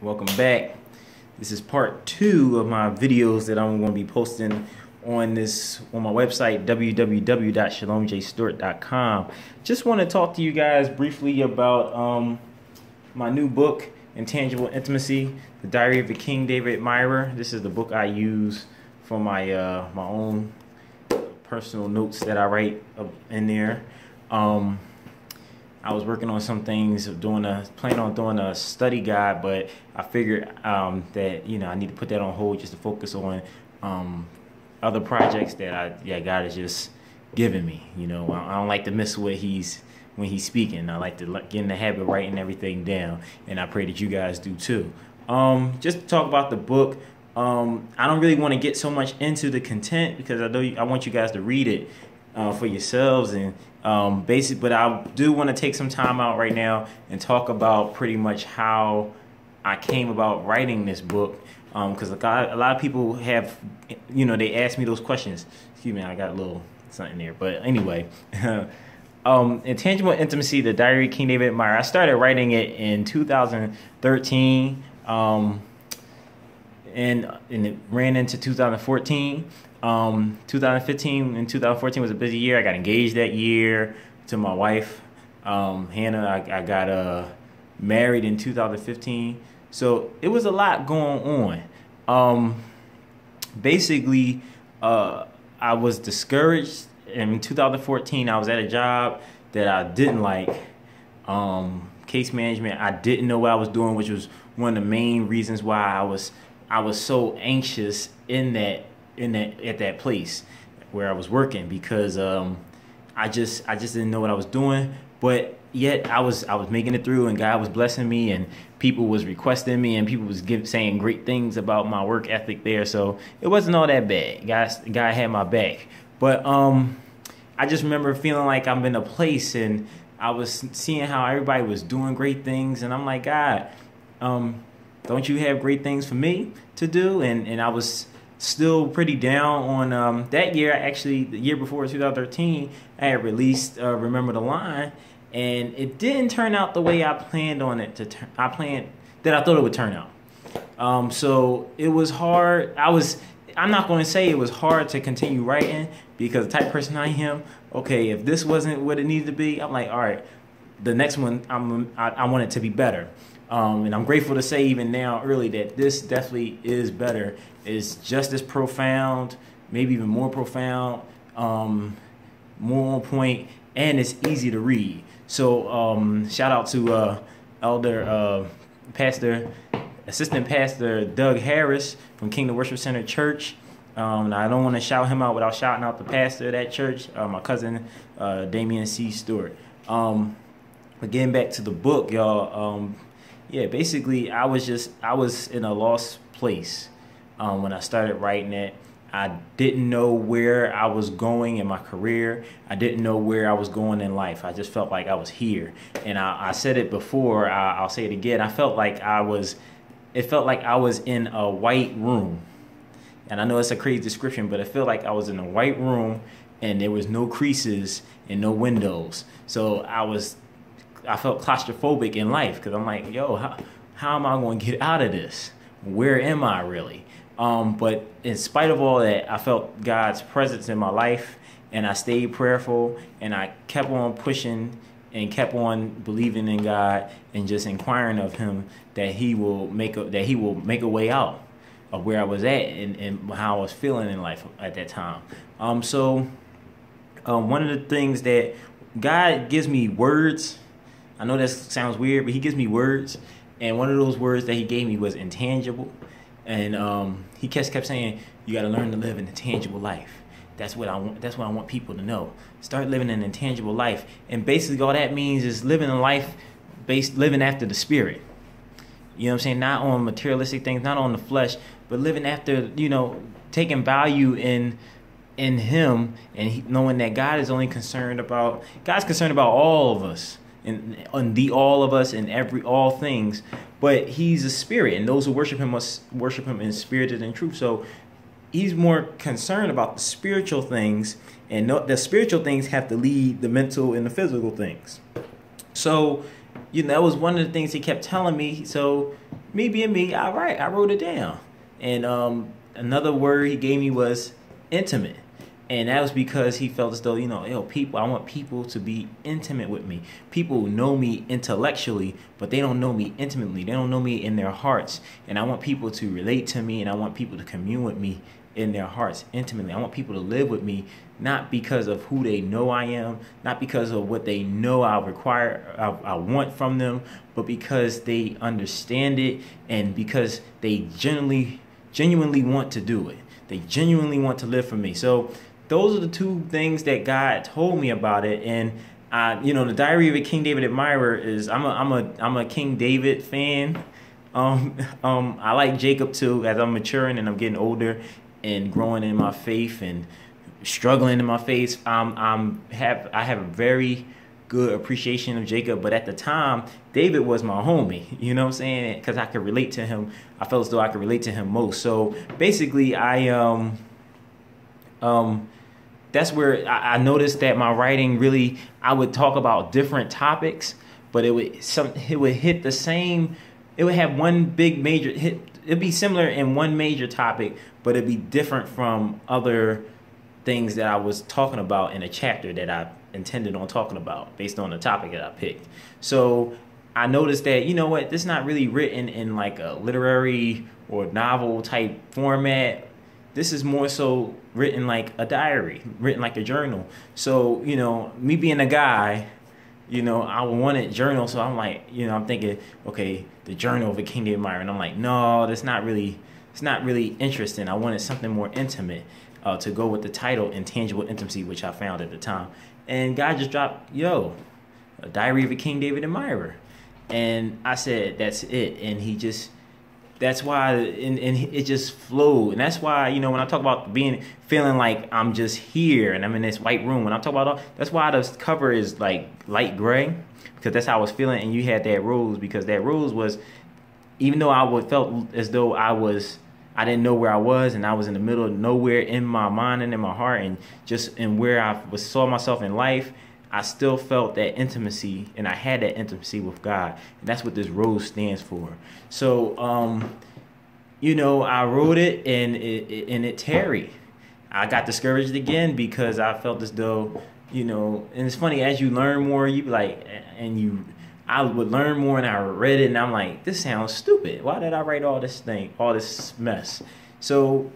Welcome back. This is part 2 of my videos that I'm going to be posting on my website, www.shalomjstewart.com. Just want to talk to you guys briefly about my new book, Intangible Intimacy, The Diary of a King David Admirer. This is the book I use for my my own personal notes that I write in there. I was working on some things, planning on doing a study guide, but I figured that I need to put that on hold just to focus on other projects that God has just given me. I don't like to miss when he's speaking. I like to get in the habit of writing everything down, and I pray that you guys do too. Just to talk about the book, I don't really want to get so much into the content because I want you guys to read it for yourselves, and but I do want to take some time out right now and talk about pretty much how I came about writing this book, because a lot of people have, they ask me those questions. Excuse me, I got a little something there, but anyway. Intangible Intimacy, The Diary of King David Admirer. I started writing it in 2013, and it ran into 2014. 2015 and 2014 was a busy year. I got engaged that year to my wife, Hannah. I got married in 2015. So it was a lot going on. Basically, I was discouraged. In 2014, I was at a job that I didn't like. Case management. I didn't know what I was doing, which was one of the main reasons why I was so anxious at that place where I was working, because I just didn't know what I was doing, but yet I was making it through, and God was blessing me, and people was requesting me, and people was saying great things about my work ethic there. So it wasn't all that bad. God had my back. But I just remember feeling like I'm in a place, and I was seeing how everybody was doing great things, and I'm like, God, don't you have great things for me to do? And I was still pretty down on that year. Actually, the year before, 2013, I had released Remember the Line, and it didn't turn out the way I planned on it to I thought it would turn out. So it was hard. I'm not going to say it was hard to continue writing, because the type of person I am, okay, if this wasn't what it needed to be, I'm like, all right, the next one, I want it to be better. And I'm grateful to say even now early that this definitely is better. It's just as profound, maybe even more profound, more on point, and it's easy to read. So shout out to Assistant Pastor Doug Harris from Kingdom Worship Center Church. I don't want to shout him out without shouting out the pastor of that church, my cousin Damian C. Stewart. But getting back to the book, y'all. Yeah, basically, I was in a lost place when I started writing it. I didn't know where I was going in my career. I didn't know where I was going in life. I just felt like I was here. And I said it before, I'll say it again. It felt like I was in a white room. And I know it's a crazy description, but it felt like I was in a white room, and there was no creases and no windows. So I felt claustrophobic in life, because I'm like, yo, how am I going to get out of this? Where am I really? But in spite of all that, I felt God's presence in my life, and I stayed prayerful, and I kept on pushing and kept on believing in God, and just inquiring of Him that He will make a way out of where I was at, and how I was feeling in life at that time. So one of the things that God gives me words. I know that sounds weird, but He gives me words, and one of those words that He gave me was intangible. And He kept saying, you got to learn to live an intangible life. That's what I want people to know. Start living an intangible life. And basically all that means is living a life living after the Spirit. You know what I'm saying? Not on materialistic things, not on the flesh, but living after, taking value in Him, and knowing that God's concerned about all of us. And all of us and all things, but He's a spirit, and those who worship Him must worship Him in spirit and in truth. So He's more concerned about the spiritual things, and the spiritual things have to lead the mental and the physical things. So that was one of the things He kept telling me. So me being me, I wrote it down. And another word he gave me was intimate. And that was because he felt as though, I want people to be intimate with me. People know me intellectually, but they don't know me intimately. They don't know me in their hearts. And I want people to relate to me, and I want people to commune with me in their hearts intimately. I want people to live with me, not because of who they know I am, not because of what they know I want from them, but because they understand it, and because they genuinely want to do it. They genuinely want to live for me. So those are the two things that God told me about it. And the Diary of a King David Admirer is I'm a King David fan. I like Jacob too. As I'm maturing and I'm getting older and growing in my faith and struggling in my faith, I have a very good appreciation of Jacob. But at the time, David was my homie. You know what I'm saying? Because I could relate to him. I felt as though I could relate to him most. So basically, that's where I noticed that my writing really, I would talk about different topics, but it would hit the same. It would have one big major hit. It'd be similar in one major topic, but it'd be different from other things that I was talking about in a chapter that I intended on talking about based on the topic that I picked. So I noticed that, this is not really written in like a literary or novel type format. This is more so written like a diary, written like a journal. So, me being a guy, I wanted journal. So I'm like, I'm thinking, okay, the Journal of a King David Admirer. And I'm like, no, it's not really interesting. I wanted something more intimate to go with the title, Intangible Intimacy, which I found at the time. And God just dropped, a Diary of a King David Admirer. And I said, that's it. And that's why, and it just flowed. And that's why, when I talk about feeling like I'm just here and I'm in this white room, when I talk about that's why the cover is like light gray, because that's how I was feeling. And you had that rose, because that rose was, even though I felt as though I didn't know where I was, and I was in the middle of nowhere in my mind and in my heart, and just in where I saw myself in life, I still felt that intimacy, and I had that intimacy with God. And that's what this rose stands for. So, I wrote it, and it tarried. I got discouraged again because I felt as though, and it's funny, as you learn more, you be like, I would learn more, and I read it, and I'm like, this sounds stupid. Why did I write all this mess? So,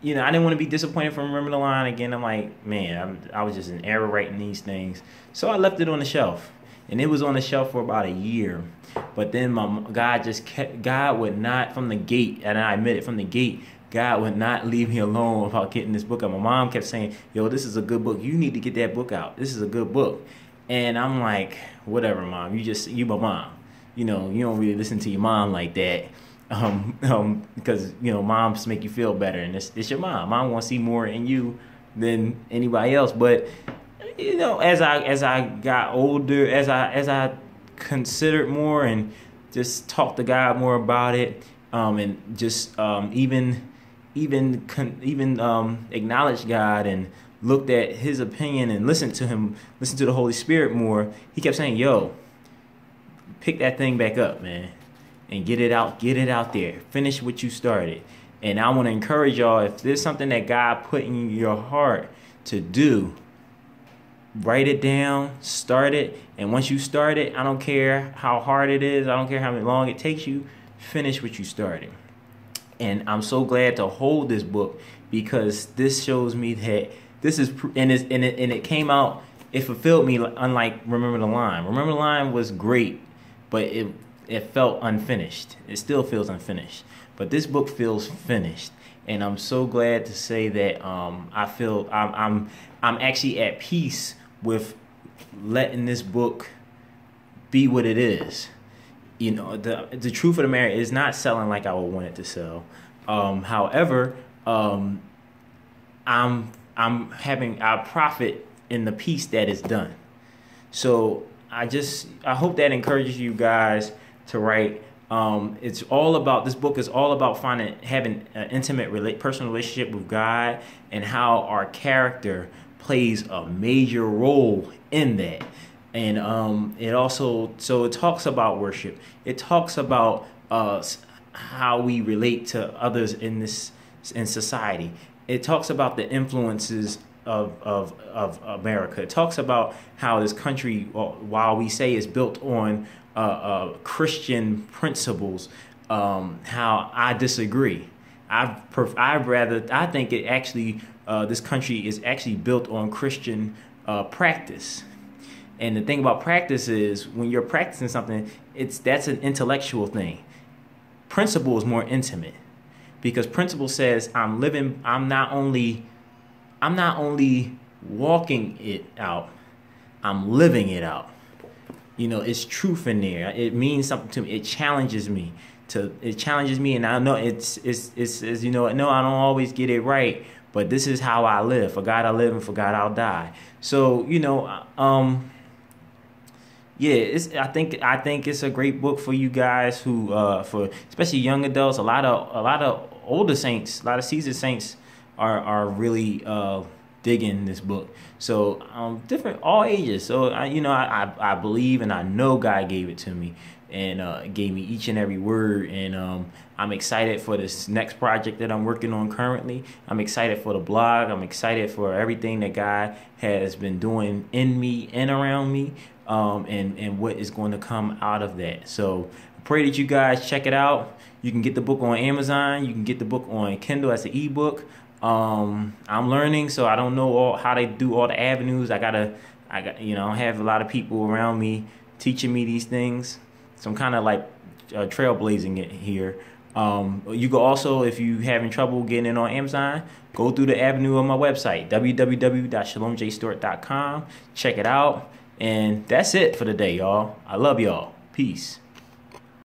I didn't want to be disappointed from Remember the Line again. I'm like, man, I was just in error writing these things. So I left it on the shelf. And it was on the shelf for about a year. But then God would not, from the gate, and I admit it, from the gate, God would not leave me alone about getting this book out. My mom kept saying, yo, this is a good book. You need to get that book out. This is a good book. And I'm like, whatever, Mom. You my mom. You don't really listen to your mom like that. Because moms make you feel better, and it's your mom. Mom wants to see more in you than anybody else. But as I got older, as I considered more and just talked to God more about it, and just even acknowledged God and looked at His opinion and listened to the Holy Spirit more, He kept saying, "Yo, pick that thing back up, man. And get it out there. Finish what you started." And I want to encourage y'all, if there's something that God put in your heart to do, write it down, start it. And once you start it, I don't care how hard it is, I don't care how long it takes you, finish what you started. And I'm so glad to hold this book, because this shows me that this is, and it came out, it fulfilled me, unlike Remember the Line. Remember the Line was great, but it felt unfinished. It still feels unfinished. But this book feels finished. And I'm so glad to say that I feel I'm actually at peace with letting this book be what it is. The truth of the matter is not selling like I would want it to sell. However, I profit in the piece that is done. So I hope that encourages you guys to write. This book is all about having an intimate personal relationship with God, and how our character plays a major role in that. And it talks about worship. It talks about how we relate to others in society. It talks about the influences of America. It talks about how this country, while we say is built on Christian principles, how I disagree. I think it actually this country is actually built on Christian practice. And the thing about practice is when you're practicing something, that's an intellectual thing. Principle is more intimate, because principle says I'm not only walking it out, I'm living it out. It's truth in there. It means something to me. It challenges me. And I know it's no, I don't always get it right, but this is how I live. For God I live, and for God I'll die. So yeah, I think it's a great book for you guys who for especially young adults. A lot of older saints, a lot of seasoned saints are really digging this book. So different, all ages. So I believe and I know God gave it to me, and gave me each and every word. And I'm excited for this next project that I'm working on currently. I'm excited for the blog. I'm excited for everything that God has been doing in me and around me, and what is going to come out of that. So I pray that you guys check it out. You can get the book on Amazon. You can get the book on Kindle as an ebook. I'm learning, so I don't know how they do all the avenues. I have a lot of people around me teaching me these things. So I'm kind of like trailblazing it here. You can also, if you having trouble getting it on Amazon, go through the avenue on my website, www.shalomjstewart.com. Check it out. And that's it for the day, y'all. I love y'all. Peace.